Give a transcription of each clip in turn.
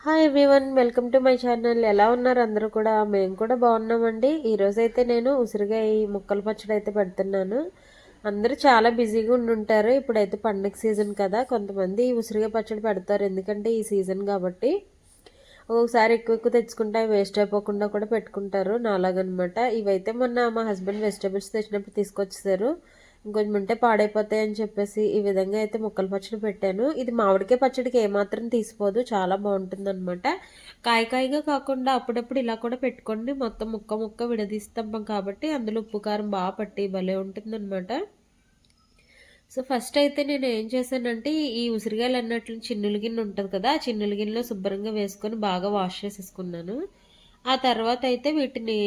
Hi everyone, welcome to my channel. ఎలా ఉన్నారు అందరూ కూడా? మేము కూడా బాగున్నామండి. ఈరోజైతే నేను ఉసిరికాయ ముక్కల పచ్చడి అయితే పెడుతున్నాను. అందరూ చాలా బిజీగా ఉండుంటారు. ఇప్పుడైతే పండగ సీజన్ కదా, కొంతమంది ఉసిరికాయ పచ్చడి పెడతారు ఎందుకంటే ఈ సీజన్ కాబట్టి. ఒక్కొక్కసారి ఎక్కువ ఎక్కువ తెచ్చుకుంటే వేస్ట్ అయిపోకుండా కూడా పెట్టుకుంటారు నాలాగనమాట. ఇవైతే మొన్న మా హస్బెండ్ వెజిటేబుల్స్ తెచ్చినప్పుడు తీసుకొచ్చేసారు. ఇంకొంచెం ఉంటే పాడైపోతాయి అని చెప్పేసి ఈ విధంగా అయితే ముక్కల పచ్చడి పెట్టాను. ఇది మామిడికాయ పచ్చడికి ఏమాత్రం తీసిపోదు, చాలా బాగుంటుంది అనమాట. కాయకాయగా కాకుండా అప్పుడప్పుడు ఇలా కూడా పెట్టుకోండి. మొత్తం ముక్క ముక్క విడదీస్తాం కాబట్టి అందులో ఉప్పు కారం బాగా పట్టి భలే ఉంటుంది అనమాట. సో ఫస్ట్ అయితే నేను ఏం చేశానంటే ఈ ఉసిరికాయలు అన్నట్లు చిన్నుల గిన్నె ఉంటుంది కదా, ఆ చిన్నుల గిన్నెలో శుభ్రంగా వేసుకొని బాగా వాష్ చేసేసుకున్నాను. ఆ తర్వాత అయితే వీటిని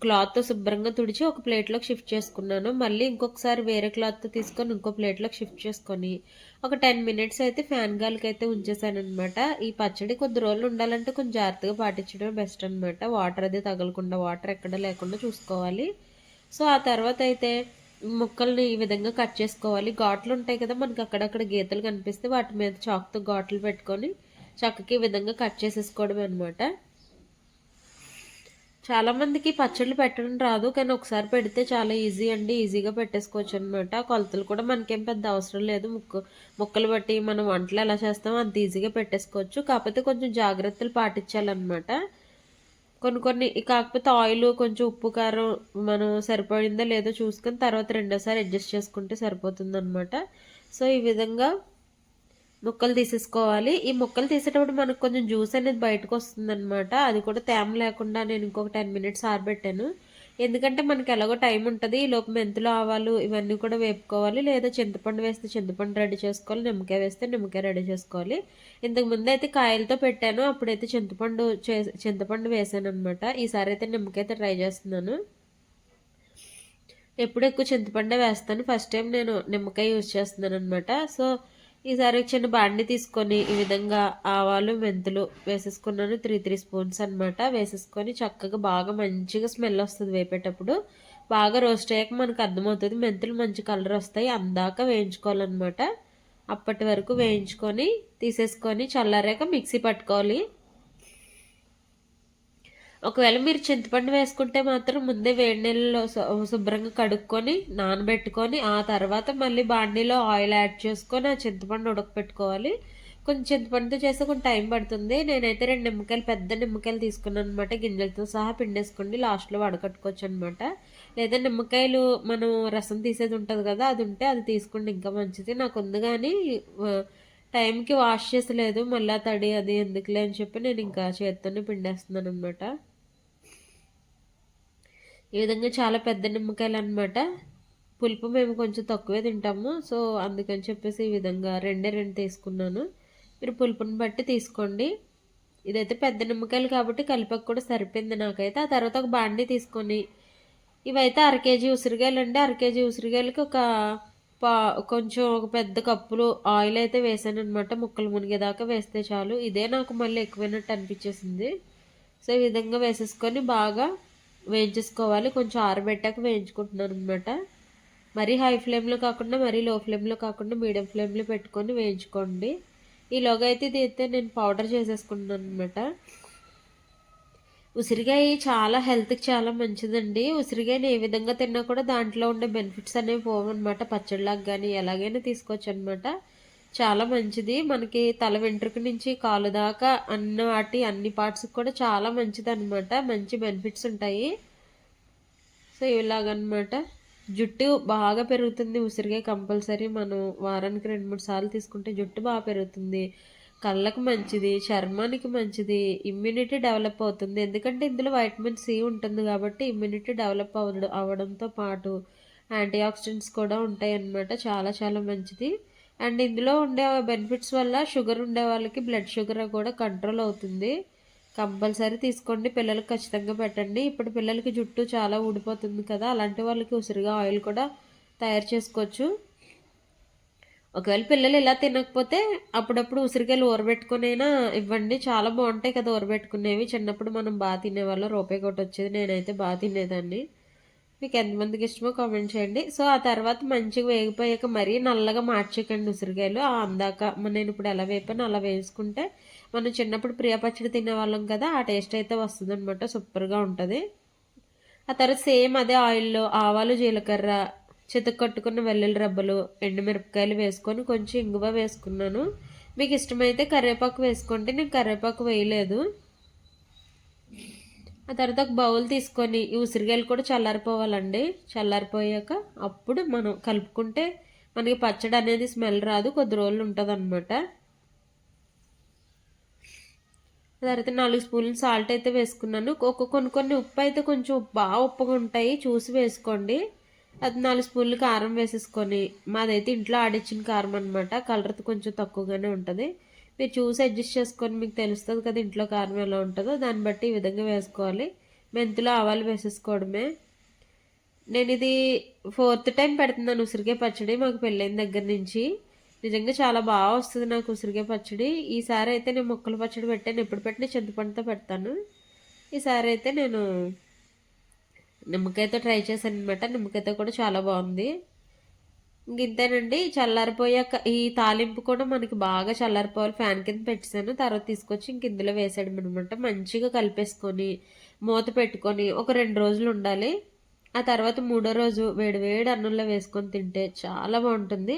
క్లాత్తో శుభ్రంగా తుడిచి ఒక ప్లేట్లోకి షిఫ్ట్ చేసుకున్నాను. మళ్ళీ ఇంకొకసారి వేరే క్లాత్తో తీసుకొని ఇంకో ప్లేట్లోకి షిఫ్ట్ చేసుకొని ఒక 10 మినిట్స్ అయితే ఫ్యాన్ గాలికి అయితే ఉంచేసాను అనమాట. ఈ పచ్చడి కొద్ది రోజులు ఉండాలంటే కొంచెం జాగ్రత్తగా పాటించడమే బెస్ట్ అనమాట. వాటర్ అది తగలకుండా, వాటర్ ఎక్కడ లేకుండా చూసుకోవాలి. సో ఆ తర్వాత అయితే ముక్కల్ని ఈ విధంగా కట్ చేసుకోవాలి. ఘాట్లు ఉంటాయి కదా మనకి, అక్కడక్కడ గీతలు కనిపిస్తే వాటి మీద చాకుతో ఘాట్లు పెట్టుకొని చక్కకి ఈ విధంగా కట్ చేసేసుకోవడమే అనమాట. చాలామందికి పచ్చళ్ళు పెట్టడం రాదు, కానీ ఒకసారి పెడితే చాలా ఈజీ అండి. ఈజీగా పెట్టేసుకోవచ్చు అనమాట. కొలతలు కూడా మనకేం పెద్ద అవసరం లేదు. ముక్కలు బట్టి మనం వంటలు ఎలా చేస్తామో అంత ఈజీగా పెట్టేసుకోవచ్చు. కాకపోతే కొంచెం జాగ్రత్తలు పాటించాలన్నమాట. కొన్ని కాకపోతే ఆయిల్ కొంచెం ఉప్పు కారం మనం సరిపడిందో లేదో చూసుకొని తర్వాత రెండోసారి అడ్జస్ట్ చేసుకుంటే సరిపోతుందన్నమాట. సో ఈ విధంగా ముక్కలు తీసేసుకోవాలి. ఈ ముక్కలు తీసేటప్పుడు మనకు కొంచెం జ్యూస్ అనేది బయటకు వస్తుందన్నమాట. అది కూడా తేమ లేకుండా నేను ఇంకొక 10 మినిట్స్ ఆరబెట్టాను. ఎందుకంటే మనకి ఎలాగో టైం ఉంటుంది. ఈలోపు మెంతులు, ఆవాలు ఇవన్నీ కూడా వేపుకోవాలి. లేదా చింతపండు వేస్తే చింతపండు రెడీ చేసుకోవాలి, నిమ్మకాయ వేస్తే నిమ్మకాయ రెడీ చేసుకోవాలి. ఇంతకుముందు అయితే కాయలతో పెట్టాను, అప్పుడైతే చింతపండు వేసాను అనమాట. ఈసారి అయితే నిమ్మకాయ అయితే ట్రై చేస్తున్నాను. ఎప్పుడు ఎక్కువ చింతపండే వేస్తాను, ఫస్ట్ టైం నేను నిమ్మకాయ యూజ్ చేస్తున్నాను అనమాట. సో ఈసారి చిన్న బాండి తీసుకొని ఈ విధంగా ఆవాలు, మెంతులు వేసేసుకున్నాను. 3 స్పూన్స్ అనమాట. వేసేసుకొని చక్కగా బాగా మంచిగా స్మెల్ వస్తుంది వేపేటప్పుడు. బాగా రోస్ట్ అయ్యాక మనకు అర్థమవుతుంది, మెంతులు మంచి కలర్ వస్తాయి, అందాక వేయించుకోవాలన్నమాట. అప్పటి వరకు వేయించుకొని తీసేసుకొని చల్లారాక మిక్సీ పట్టుకోవాలి. ఒకవేళ మీరు చింతపండు వేసుకుంటే మాత్రం ముందే వేడి నీళ్ళలో శుభ్రంగా కడుక్కొని నానబెట్టుకొని ఆ తర్వాత మళ్ళీ బాండీలో ఆయిల్ యాడ్ చేసుకొని ఆ చింతపండు ఉడకపెట్టుకోవాలి. కొంచెం చింతపండుతో చేస్తే కొంచెం టైం పడుతుంది. నేనైతే 2 నిమ్మకాయలు, పెద్ద నిమ్మకాయలు తీసుకున్నాను అనమాట. గింజలతో సహా పిండేసుకోండి, లాస్ట్లో వడకట్టుకోవచ్చు అనమాట. లేదా నిమ్మకాయలు మనం రసం తీసేది ఉంటుంది కదా, అది ఉంటే అది తీసుకోండి ఇంకా మంచిది. నాకు ఉంది కానీ టైంకి వాష్ చేసలేదు, మళ్ళీ తడి అది ఎందుకులే అని చెప్పి నేను ఇంకా చేత్తోనే పిండేస్తున్నాను అనమాట. ఈ విధంగా చాలా పెద్ద నిమ్మకాయలు అనమాట. పులుపు మేము కొంచెం తక్కువే తింటాము, సో అందుకని చెప్పేసి ఈ విధంగా రెండు తీసుకున్నాను. మీరు పులుపుని బట్టి తీసుకోండి. ఇదైతే పెద్ద నిమ్మకాయలు కాబట్టి కలిపకు కూడా సరిపోయింది నాకైతే. ఆ తర్వాత ఒక బాండీ తీసుకొని ఇవైతే 1/2 కేజీ ఉసిరికాయలు అండి. 1/2 కేజీ ఉసిరికాయలకి కొంచెం ఒక పెద్ద కప్పులు ఆయిల్ అయితే వేసాను అనమాట. ముక్కలు మునిగేదాకా వేస్తే చాలు. ఇదే నాకు మళ్ళీ ఎక్కువైనట్టు అనిపించేసింది. సో ఈ విధంగా వేసేసుకొని బాగా వేయించేసుకోవాలి. కొంచెం ఆరబెట్టాక వేయించుకుంటున్నాను అనమాట. మరీ హై ఫ్లేమ్లో కాకుండా మరీ లో ఫ్లేమ్లో కాకుండా మీడియం ఫ్లేమ్లో పెట్టుకొని వేయించుకోండి. ఈలోగా అయితే ఇది అయితే నేను పౌడర్ చేసేసుకుంటున్నాను అనమాట. ఉసిరికాయ చాలా హెల్త్కి చాలా మంచిదండి. ఉసిరికాయని ఏ విధంగా తిన్నా కూడా దాంట్లో ఉండే బెనిఫిట్స్ అనేవి పోవన్నమాట. పచ్చడిలాగా కానీ ఎలాగైనా తీసుకోవచ్చు అనమాట. చాలా మంచిది మనకి, తల వెంట్రుక నుంచి కాలు దాకా అన్ని పార్ట్స్కి కూడా చాలా మంచిది అనమాట. మంచి బెనిఫిట్స్ ఉంటాయి. సో ఇలాగనమాట. జుట్టు బాగా పెరుగుతుంది ఉసిరికాయ కంపల్సరీ. మనం వారానికి 2-3 సార్లు తీసుకుంటే జుట్టు బాగా పెరుగుతుంది. కళ్ళకు మంచిది, చర్మానికి మంచిది, ఇమ్యూనిటీ డెవలప్ అవుతుంది. ఎందుకంటే ఇందులో వైటమిన్ సి ఉంటుంది కాబట్టి ఇమ్యూనిటీ డెవలప్ అవ్వడంతో పాటు యాంటీ ఆక్సిడెంట్స్ కూడా ఉంటాయి అన్నమాట. చాలా చాలా మంచిది. అండ్ ఇందులో ఉండే బెనిఫిట్స్ వల్ల షుగర్ ఉండే వాళ్ళకి బ్లడ్ షుగర్ కూడా కంట్రోల్ అవుతుంది. కంపల్సరీ తీసుకోండి. పిల్లలకు ఖచ్చితంగా పెట్టండి. ఇప్పుడు పిల్లలకి జుట్టు చాలా ఊడిపోతుంది కదా, అలాంటి వాళ్ళకి ఉసిరిగా ఆయిల్ కూడా తయారు చేసుకోవచ్చు. ఒకవేళ పిల్లలు ఇలా తినకపోతే అప్పుడప్పుడు ఉసిరికాయలు ఊరబెట్టుకునైనా ఇవ్వండి. చాలా బాగుంటాయి కదా ఊరబెట్టుకునేవి. చిన్నప్పుడు మనం బాగా తినేవాళ్ళం, రూపాయి కొట్టి వచ్చేది. నేనైతే బాగా తినేదాన్ని. మీకు ఎంతమందికి ఇష్టమో కామెంట్ చేయండి. సో ఆ తర్వాత మంచిగా వేగిపోయాక మరీ నల్లగా మార్చేయకండి ఉసిరికాయలు. అందాక నేను ఇప్పుడు ఎలా వేపానో అలా వేసుకుంటే మనం చిన్నప్పుడు ప్రియా పచ్చడి తినేవాళ్ళం కదా, ఆ టేస్ట్ అయితే వస్తుంది అనమాట. సూపర్గా ఉంటుంది. ఆ తర్వాత సేమ్ అదే ఆయిల్లో ఆవాలు, జీలకర్ర, చితక్కట్టుకున్న వెల్లుల్లి రబ్బలు, ఎండుమిరపకాయలు వేసుకొని కొంచెం ఇంగువ వేసుకున్నాను. మీకు ఇష్టమైతే కరివేపాకు వేసుకోండి, నేను కరివేపాకు వేయలేదు. ఆ తర్వాత ఒక బౌల్ తీసుకొని ఈ ఉసిరికాయలు కూడా చల్లారిపోవాలండి. చల్లారిపోయాక అప్పుడు మనం కలుపుకుంటే మనకి పచ్చడి అనేది స్మెల్ రాదు, కొద్ది రోజులు ఉంటుంది అనమాట. తర్వాత 4 స్పూన్లు సాల్ట్ అయితే వేసుకున్నాను. కొన్ని ఉప్పు అయితే కొంచెం బాగా ఉప్పుగా ఉంటాయి, చూసి వేసుకోండి. అది 4 స్పూన్లు కారం వేసేసుకొని, మాదైతే ఇంట్లో ఆడిచ్చిన కారం అనమాట, కలర్ కొంచెం తక్కువగానే ఉంటుంది. మీరు చూసి అడ్జస్ట్ చేసుకొని, మీకు తెలుస్తుంది కదా ఇంట్లో కారం ఎలా ఉంటుందో, దాన్ని బట్టి ఈ విధంగా వేసుకోవాలి. మెంతులు, ఆవాలు వేసేసుకోవడమే. నేను ఇది 4th టైం పెడుతున్నాను ఉసిరికాయ పచ్చడి మాకు పెళ్ళైన దగ్గర నుంచి. నిజంగా చాలా బాగా వస్తుంది నాకు ఉసిరికాయ పచ్చడి. ఈసారి అయితే నేను ముక్కల పచ్చడి పెట్టాను, ఎప్పుడు పెట్టినా చింతపండుతో పెడతాను. ఈసారి అయితే నేను నిమ్మకాయతో ట్రై చేశాను అనమాట. నిమ్మకాయతో కూడా చాలా బాగుంది. ఇంతేనండి. చల్లారిపోయాక ఈ తాలింపు కూడా మనకి బాగా చల్లారిపోవాలి, ఫ్యాన్ కింద పెట్టేసాను. తర్వాత తీసుకొచ్చి ఇంక ఇందులో వేసాడు అనమాట. మంచిగా కలిపేసుకొని మూత పెట్టుకొని ఒక 2 రోజులు ఉండాలి. ఆ తర్వాత 3వ రోజు వేడి వేడి అన్నంలో వేసుకొని తింటే చాలా బాగుంటుంది.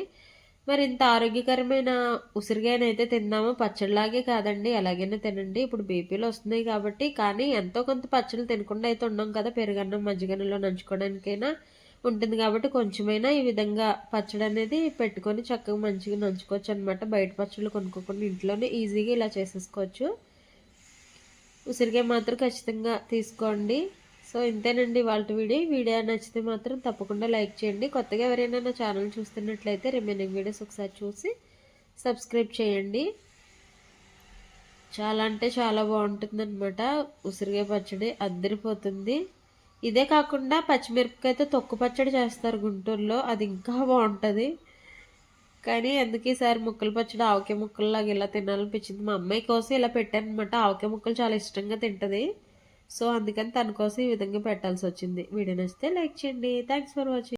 మరి ఇంత ఆరోగ్యకరమైన ఉసిరికాయనైతే తిందాము, పచ్చడిలాగే కాదండి, ఎలాగైనా తినండి. ఇప్పుడు బీపీలు వస్తున్నాయి కాబట్టి, కానీ ఎంతో కొంత పచ్చళ్ళు తినకుండా అయితే ఉన్నాం కదా, పెరుగన్నం మజ్జిగన్నంలో నంచుకోవడానికైనా ఉంటుంది కాబట్టి కొంచెమైనా ఈ విధంగా పచ్చడి అనేది పెట్టుకొని చక్కగా మంచిగా నంచుకోవచ్చు అనమాట. బయట పచ్చళ్ళు కొనుక్కోకుండా ఇంట్లోనే ఈజీగా ఇలా చేసేసుకోవచ్చు. ఉసిరికాయ మాత్రం ఖచ్చితంగా తీసుకోండి. సో ఇంతేనండి వాళ్ళ వీడియో నచ్చితే మాత్రం తప్పకుండా లైక్ చేయండి. కొత్తగా ఎవరైనా నా ఛానల్ చూస్తున్నట్లయితే రిమైనింగ్ వీడియోస్ ఒకసారి చూసి సబ్స్క్రైబ్ చేయండి. చాలా అంటే చాలా బాగుంటుంది అనమాట. ఉసిరికాయ పచ్చడి అద్దరిపోతుంది. ఇదే కాకుండా పచ్చిమిరపకాయతో తొక్కు పచ్చడి చేస్తారు గుంటూరులో, అది ఇంకా బాగుంటుంది. కానీ ఎందుకు ఈసారి ముక్కలు పచ్చడి ఆవకాయ ముక్కల్లాగా ఇలా తినాలనిపించింది. మా అమ్మాయి కోసం ఇలా పెట్టాను అనమాట. ఆవకాయ ముక్కలు చాలా ఇష్టంగా తింటుంది. సో అందుకని తన కోసం ఈ విధంగా పెట్టాల్సి వచ్చింది. వీడియో నచ్చితే లైక్ చేయండి. Thanks for watching.